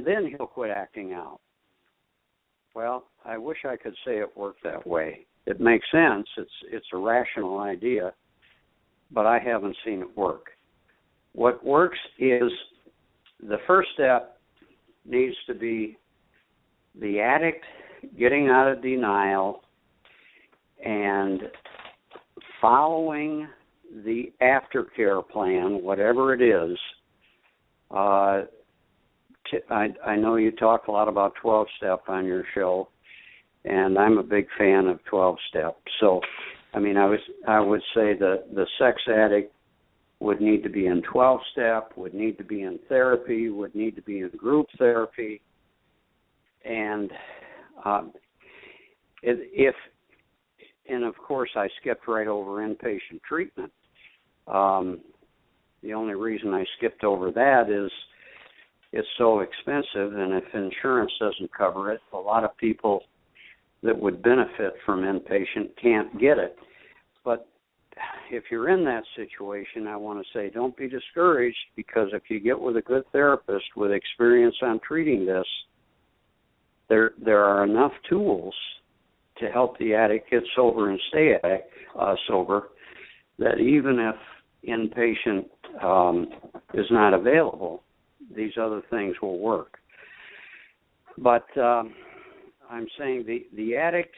then he'll quit acting out. Well, I wish I could say it worked that way. It makes sense. It's a rational idea, but I haven't seen it work. What works is the first step needs to be the addict getting out of denial and following the aftercare plan, whatever it is. I know you talk a lot about 12-step on your show, and I'm a big fan of 12-step. So, I would say the sex addict would need to be in 12-step, would need to be in therapy, would need to be in group therapy, and and of course I skipped right over inpatient treatment. The only reason I skipped over that is it's so expensive, and if insurance doesn't cover it, a lot of people that would benefit from inpatient can't get it. But if you're in that situation, I want to say don't be discouraged, because if you get with a good therapist with experience on treating this, there are enough tools to help the addict get sober and stay sober, that even if inpatient is not available, these other things will work. But I'm saying the addict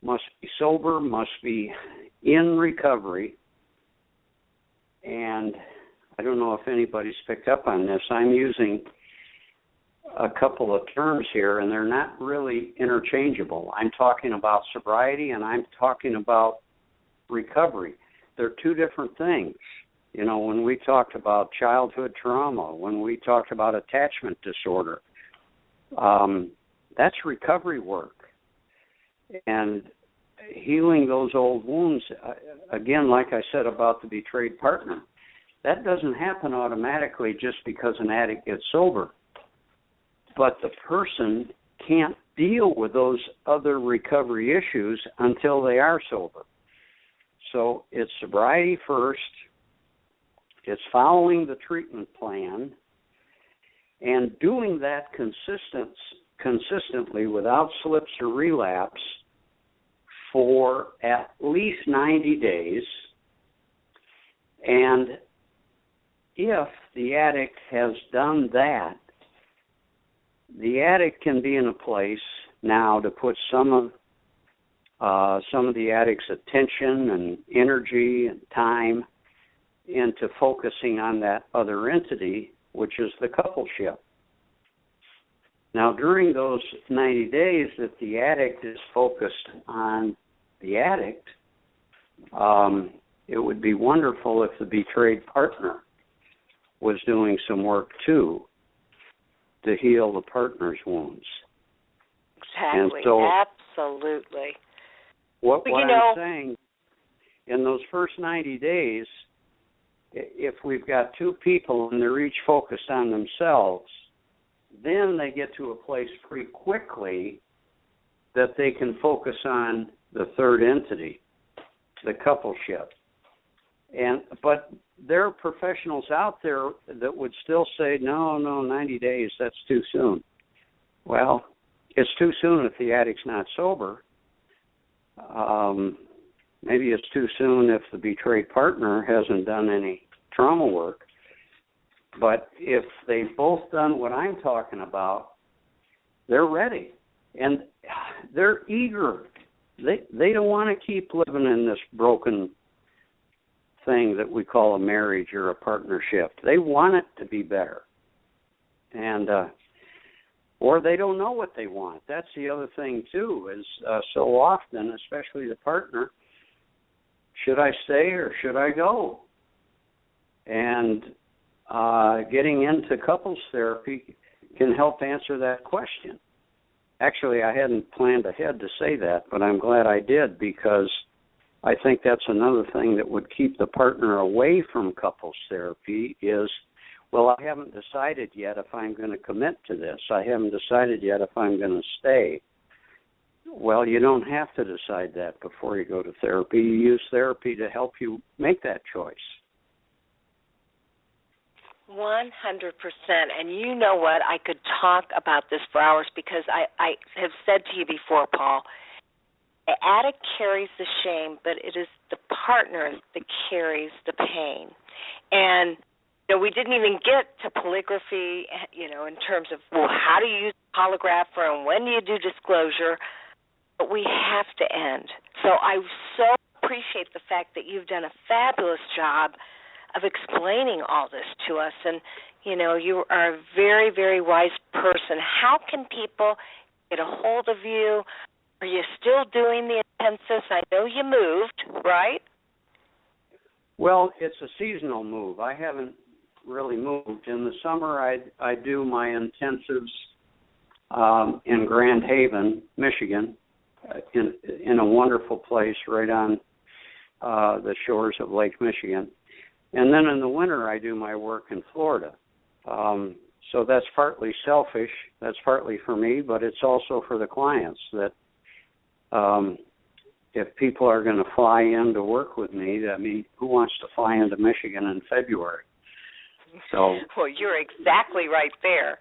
must be sober, must be in recovery, and I don't know if anybody's picked up on this. I'm using a couple of terms here, and they're not really interchangeable. I'm talking about sobriety, and I'm talking about recovery. They're two different things. You know, when we talked about childhood trauma, when we talked about attachment disorder, that's recovery work. And healing those old wounds, again, like I said about the betrayed partner, that doesn't happen automatically just because an addict gets sober. But the person can't deal with those other recovery issues until they are sober. So it's sobriety first, it's following the treatment plan, and doing that consistently without slips or relapse for at least 90 days. And if the addict has done that, the addict can be in a place now to put some of the addict's attention and energy and time into focusing on that other entity, which is the coupleship. Now, during those 90 days that the addict is focused on the addict, it would be wonderful if the betrayed partner was doing some work too to heal the partner's wounds. Exactly. And so, absolutely. What I'm saying, in those first 90 days, if we've got two people and they're each focused on themselves, then they get to a place pretty quickly that they can focus on the third entity, the coupleship. But there are professionals out there that would still say, no, 90 days, that's too soon. Well, it's too soon if the addict's not sober. Maybe it's too soon if the betrayed partner hasn't done any trauma work. But if they've both done what I'm talking about, they're ready. And they're eager. They don't want to keep living in this broken thing that we call a marriage or a partnership. They want it to be better. And or they don't know what they want. That's the other thing, too, is so often, especially the partner, should I stay or should I go? And getting into couples therapy can help answer that question. Actually, I hadn't planned ahead to say that, but I'm glad I did, because I think that's another thing that would keep the partner away from couples therapy is, well, I haven't decided yet if I'm going to commit to this. I haven't decided yet if I'm going to stay. Well, you don't have to decide that before you go to therapy. You use therapy to help you make that choice. 100%. And you know what? I could talk about this for hours, because I have said to you before, Paul, the addict carries the shame, but it is the partner that carries the pain. And we didn't even get to polygraphy, in terms of, well, how do you use polygrapher and when do you do disclosure? But we have to end. So I so appreciate the fact that you've done a fabulous job of explaining all this to us. And, you are a very, very wise person. How can people get a hold of you? Are you still doing the intensives? I know you moved, right? Well, it's a seasonal move. I haven't really moved. In the summer, I do my intensives in Grand Haven, Michigan, in a wonderful place right on the shores of Lake Michigan. And then in the winter, I do my work in Florida. So that's partly selfish. That's partly for me, but it's also for the clients that if people are going to fly in to work with me, I mean, who wants to fly into Michigan in February? So, well, you're exactly right there.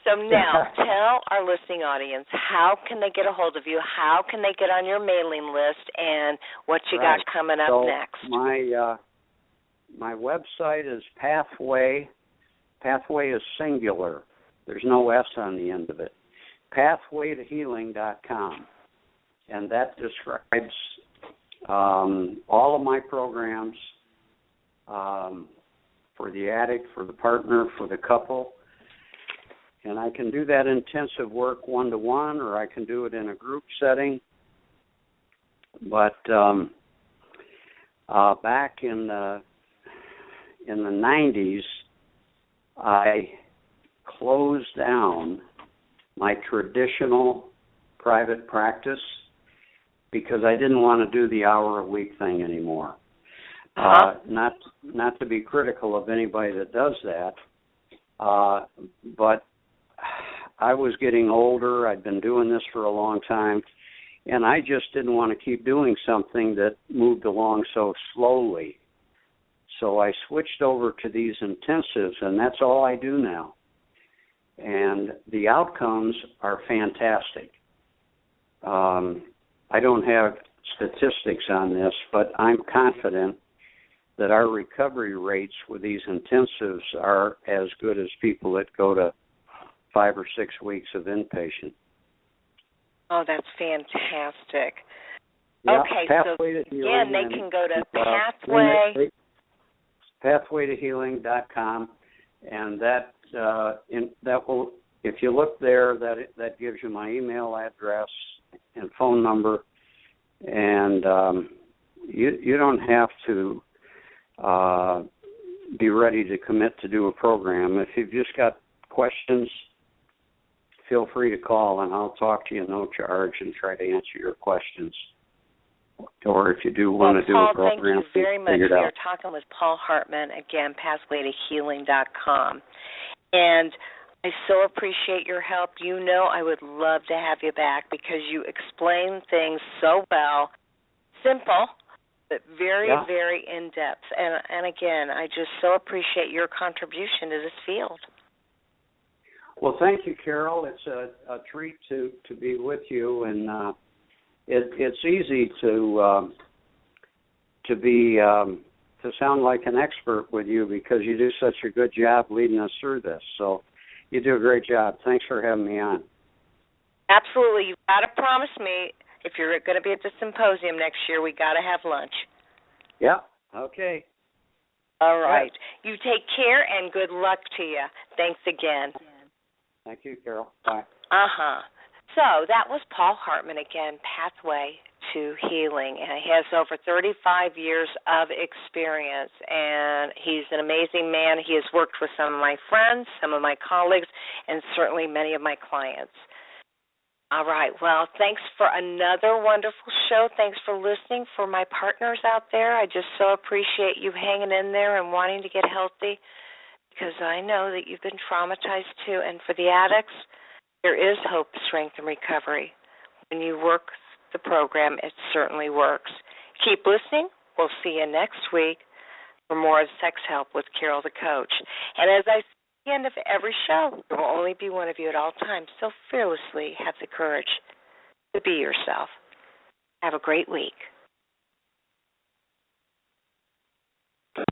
So now tell our listening audience, how can they get a hold of you? How can they get on your mailing list, and what you got coming up next? My website is Pathway. Pathway is singular. There's no S on the end of it. Pathwaytohealing.com. And that describes all of my programs for the addict, for the partner, for the couple. And I can do that intensive work one-to-one, or I can do it in a group setting. But back in the 90s, I closed down my traditional private practice because I didn't want to do the hour-a-week thing anymore. Not to be critical of anybody that does that, but I was getting older. I'd been doing this for a long time, and I just didn't want to keep doing something that moved along so slowly. So I switched over to these intensives, and that's all I do now. And the outcomes are fantastic. I don't have statistics on this, but I'm confident that our recovery rates with these intensives are as good as people that go to 5 or 6 weeks of inpatient. Oh, that's fantastic. Yeah, okay, so again, they can go to pathwaytohealing.com, and that will, if you look there, that gives you my email address and phone number, and you don't have to be ready to commit to do a program. If you've just got questions, feel free to call, and I'll talk to you no charge and try to answer your questions. Or if you do want to do a program, thank you very much. We are talking with Paul Hartman, again, pathwaytohealing.com. And I so appreciate your help. You know I would love to have you back because you explain things so well, simple, but very, very in-depth. And again, I just so appreciate your contribution to this field. Well, thank you, Carol. It's a treat to be with you, and it's easy to sound like an expert with you because you do such a good job leading us through this. So you do a great job. Thanks for having me on. Absolutely. You've got to promise me if you're going to be at the symposium next year, we got to have lunch. Yeah. Okay. All right. You take care and good luck to you. Thanks again. Thank you, Carol. Bye. So that was Paul Hartman again, Pathway to Healing, and he has over 35 years of experience, and he's an amazing man. He has worked with some of my friends, some of my colleagues, and certainly many of my clients. All right, well, thanks for another wonderful show. Thanks for listening. For my partners out there, I just so appreciate you hanging in there and wanting to get healthy because I know that you've been traumatized too, and for the addicts, there is hope, strength, and recovery. When you work the program, it certainly works. Keep listening. We'll see you next week for more of Sex Help with Carol the Coach. And as I say at the end of every show, there will only be one of you at all times, so fearlessly have the courage to be yourself. Have a great week.